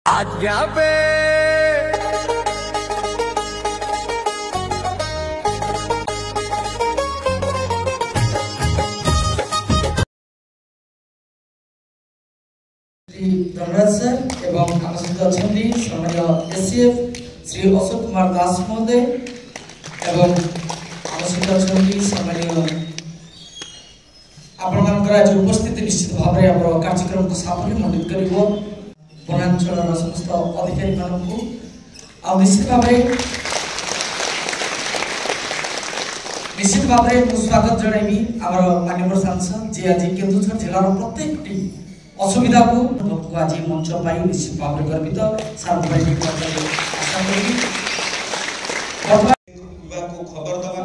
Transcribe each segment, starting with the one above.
आज्ञा पे धनराज सर एवं आम सहित अच्छा सम्मान्य एससीएफ श्री अशोक कुमार दास महोदय एवं आम सहित अच्छा सम्मान्य आपण आज उपस्थित निश्चित भाव में आम कार्यक्रम को साफल्य मंडित कर वनांचल समस्त अधिकारी मानक निश्चित भाव में स्वागत जनइबी आम माननीय सांसद जी आज केन्दुझर जिलार प्रत्येक असुविधा को आज मंच पाई निश्चित भाव में गर्वित खबर दबा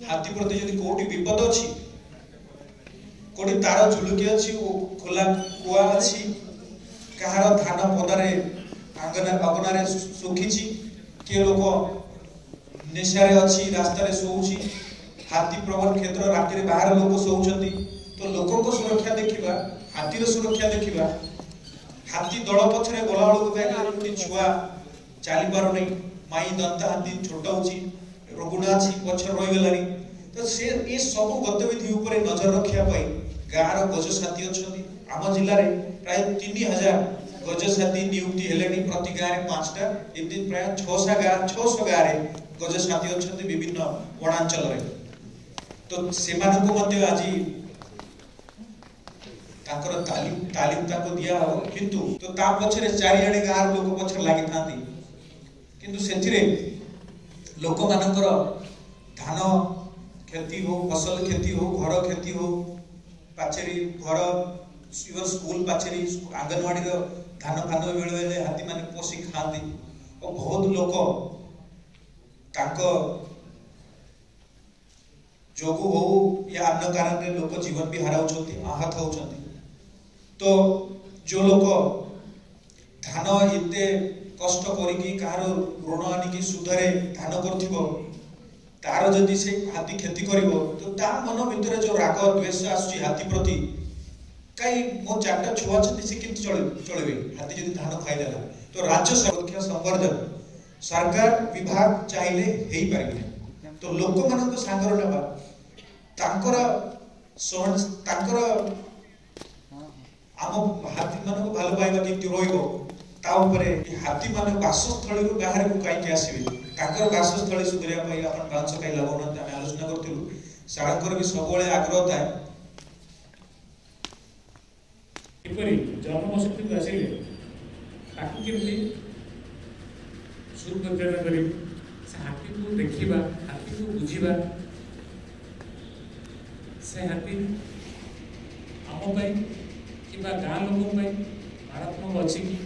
हाथी प्रति यदि कोटी विपद अछि कोटी तार झुलुकी अछि खोला कुआ अछि कहार धान पदारे अगनारे सुखीची के लोक निशारे अछि रास्ता रे सोउची हाथी प्रबल क्षेत्र राति रे बाहर लोक सोउचंती तो लोकों को सुरक्षा देखिबा हाथी रो सुरक्षा देखिबा हाथी दल पछरे गला बेलू छुआ चली पार नहीं माई दंता हाथी छोट होची रोगुणा छी पछर रहि गलानी तो से ए सब गतिविधि ऊपर नजर रखिया पाई गार गजसाथी अछंती आम जिल्ला रे प्राय 3000 गजसाथी नियुक्ति हेलेनी प्रति गारे 5टा एमती प्राय 600 गाँ रे गजसाथी अछंती विभिन्न वनांचल रे तो सेमान को मध्य आज ताकर तालीम ताको दिया हो किंतु तो ता पछरे चारियाडे गार लोक पछर लागि थांती किंतु सेथिरे लोक मानकर धान खेती हो फसल खेती हो घर खेती हो पाचेरी घर स्कूल पाचेरी आंगनवाड़ी रो धान फान बेले हाथी माने पोसी खाती और बहुत लोक ताको जोगु हो या अन्य कारण रे लोक जीवन भी हराउछंती आहत होउछंती तो जो लोक धान इते कष्ट करिकी कार ऋण आनिकी सुधरे धान करथिबो तार जदि से हाथी खेती करिवो तो ता मन भितर जो राग द्वेष आसुची हाथी प्रति कई मो चारटा छुआ छथि से किंतु चलबे हाथी जदि धान खाइ देला तो राज्य सुरक्षा संवर्धन सरकार विभाग चाहिले हेई पारिबे तो लोक मानन को सांगर नेबा तांकर आम हाथी मान को भल पाइबा किंतु रोइबो ता ऊपर हाथी मान वासस्थली रु बाहर को काई आसीबे ताकर वासस्थली सुधरिया पाई अपन बांस काई लागोना आमे आलोचना करथिलु सारंकर भी सबले आग्रह थाए किपरि जन्मशक्ति को आसिले ताकू केमती सुरक्षा करी से हाथी को देखिबा हाथी को बुझिबा से हाथी आम पाई किबा गाँ लोक मारात्मक अच्छी कि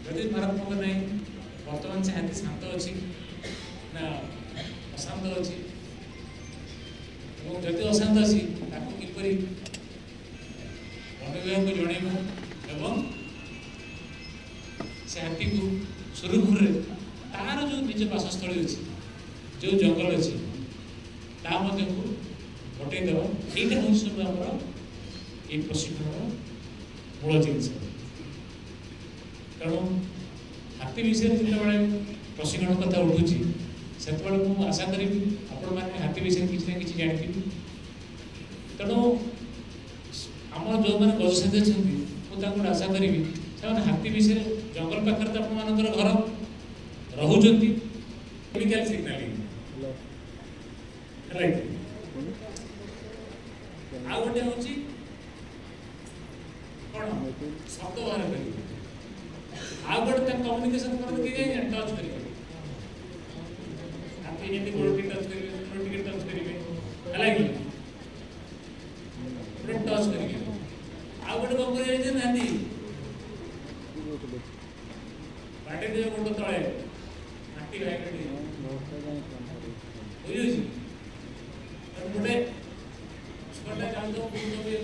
यदि मारात्मक नहीं बर्तमान से हाथी शांत अच्छी ना अशांत अच्छी जदि अशांत अच्छी ताकू किपरि वन विभाग को जणैबो एवं से हाथी को सुरखुर तार जो निज वासस्थली अच्छी जो जंगल अच्छी ता मध्य को हटै देवा एटा हूँ सब आमर ये प्रशिक्षण मूल जिनस तेणु हाथी विषय जिते प्रशिक्षण कथा उठुची से मुझे आशा करी आपण मैंने हाथी विषय किसी ना कि जानी तेणु आम जो मैंने गजसाथी अच्छा मुझे आशा करी से हाथी विषय जंगल पाखे तो आपर घर रोचे केमिकल सिग्नालिंग आ गोटे हूँ कौन शब्द बाहर कर आ गोटे कम्युनिकेशन करते कि टच कर हाथी जमी गोड़ के टच करेंगे टच करेंगे है कि टच करेंगे आ गोटे कौन कर हाथी बाटे दे गोड़ तले हाथी गोटे छोटा काम तो ये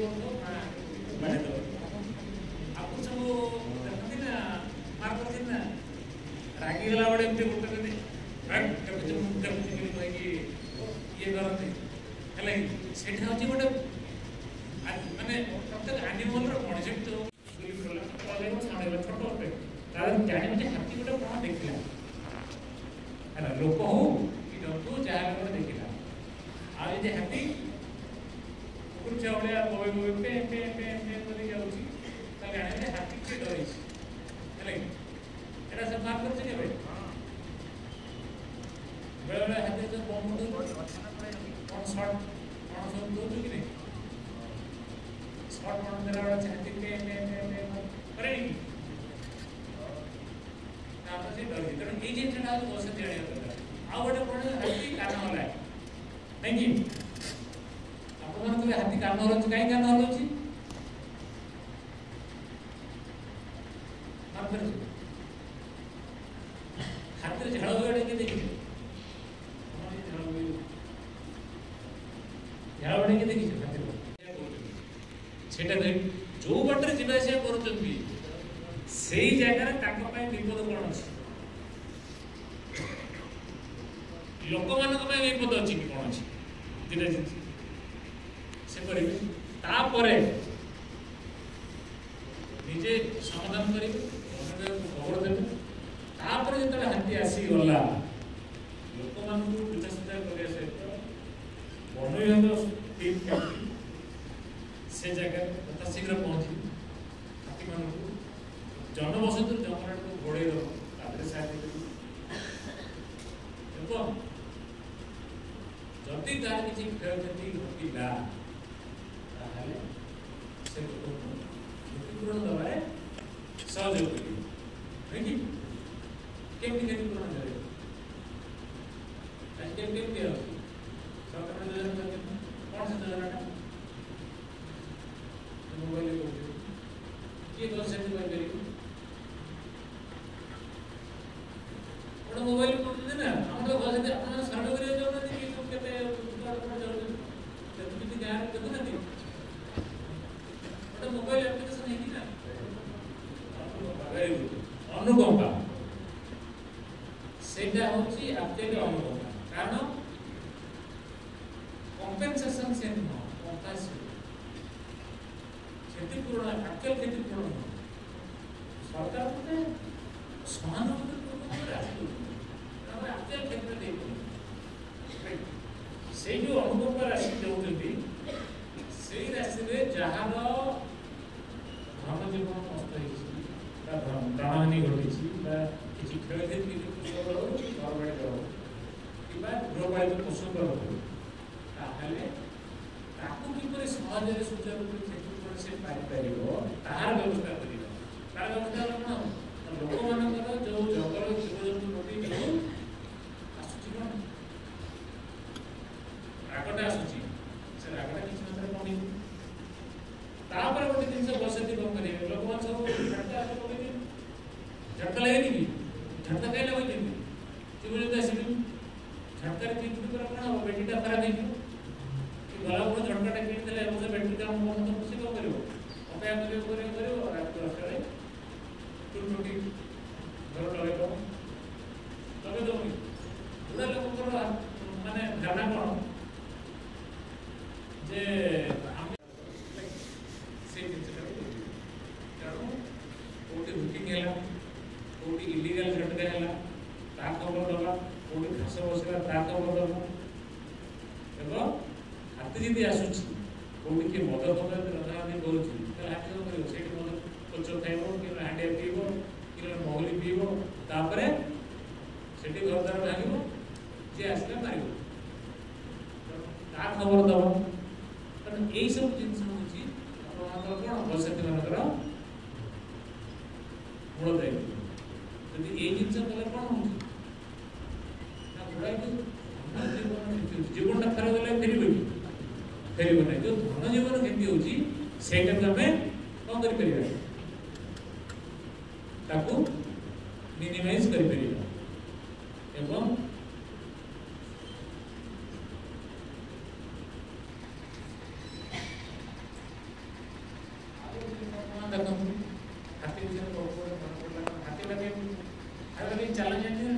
बाटे दो आप सब देखते ना मार करते ना रागी गला बड़े एमती गोटे कदे हट कभी मुद्दा मुद्दा कोई कि ये करते है सेठा होची गोटे माने प्रत्येक एनिमल रो कॉन्सेप्ट तो बिल्कुल अलग साडे छोटो पे तार तार जाने हाथी गोटे कौन देखला है लोक हो कि जंतु जहाँ गोटे देखला आज हाथी कुछ भाया बोई बोई पे पे पे पे कर जाऊँगी जाने हाथी किए डरी है एटा सब मार्क करते के बेले बेले हाथी जो बम कौन शॉट कौन सब दो कि नहीं शॉट कौन मेरा हाथी पे करे नहीं आप से डर तेणु ये जिनटा बस जाना दरकार आ गोटे कौन हाथी कान हलाए नहीं कि आप हाथी कान हलाऊँ कहीं कान हलाऊँ हाथ में झाड़ हुए देखिए झाड़ उड़े देखिए जो बाटर जावासिया कर जगह विपद कौन अच्छे लोक मान विपद अच्छी कि कौन अच्छी दुटा जिन से करेंगे निजे समाधान करेंगे खबर देवे तापर जो हाथी आसीगला लोक मान बुझासुझा करने सहित वन विभाग टीम से जगह यथाशीघ्र पहुँची हाथी मान जनबसत जंगल को घोड़े साहय जदि तार किसी क्षयक्षति घटला से क्षतिपूरण दबारे सहयोग करेंगे केमती क्षतिपूरण देवे आज केमती सरकार योजना कौन सा योजना मोबाइल किए कौन से मोबाइल मोबाइल ना हम तो सर्वे कर मोबाइल एप्लिकेशन है ना अनुकंपा से अनुकंपा कारण कंपेनसेशन से क्षतिपूरण एक्चुअल क्षतिपूरण सरकार सहानुभूति से जो अनुकंपा राशि देते से राशि जहाँ धन जीवन नष्ट प्राणहानि घटी किसी क्षयक्षति कृषक हो गवर्नमेंट हो कि गृहपालित पशुकर हो किपर सहज सुचारू से पार तार व्यवस्था कर तार व्यवस्था कौन लोक मान जो जंगल जीवजंतु प्रति जो आसूची कौन रागटा आसूची से रागटा किसी मात्रा कमी तापर गोटे जिन बसती कौन करेंगे लोक मान सब झटका झटका लगे कि झटका कहीं लगे जीवजंतु आसबि झटकार किपर कौन हम बेटीटा खराब हो गला को झटकाटा किणीदे बैटेरी काम बंद तो से कौन कर अपेक्षा कर रात 10 टूटी घर लगे दौनी बुढ़ा लोक माने धारणा कौन जे से तेणु कौटी बुकिंग है कौटी इलिगाल झटका है ता खबर दबा कौटी घास बसला ता खबर दबा एवं हाथी जी आसूची कौटी किए मद फद रंधारंधि कर हाथी कौन कर से मद कोच खाइब कि हांडिया पीब कि मगली पीब तापर से घर द्वार भांग जी आसला मार ता खबर दब तेणु यही सब जिन हूँ कौन बसती मानकर मूल दायित्व जब ये जिन कले कौन हो जीवनटा खराब गला फेर ना जो धन जीवन क्षति होती कौन कर मिनिमाइज कर एवं देखो हाथी हाथी चला जाए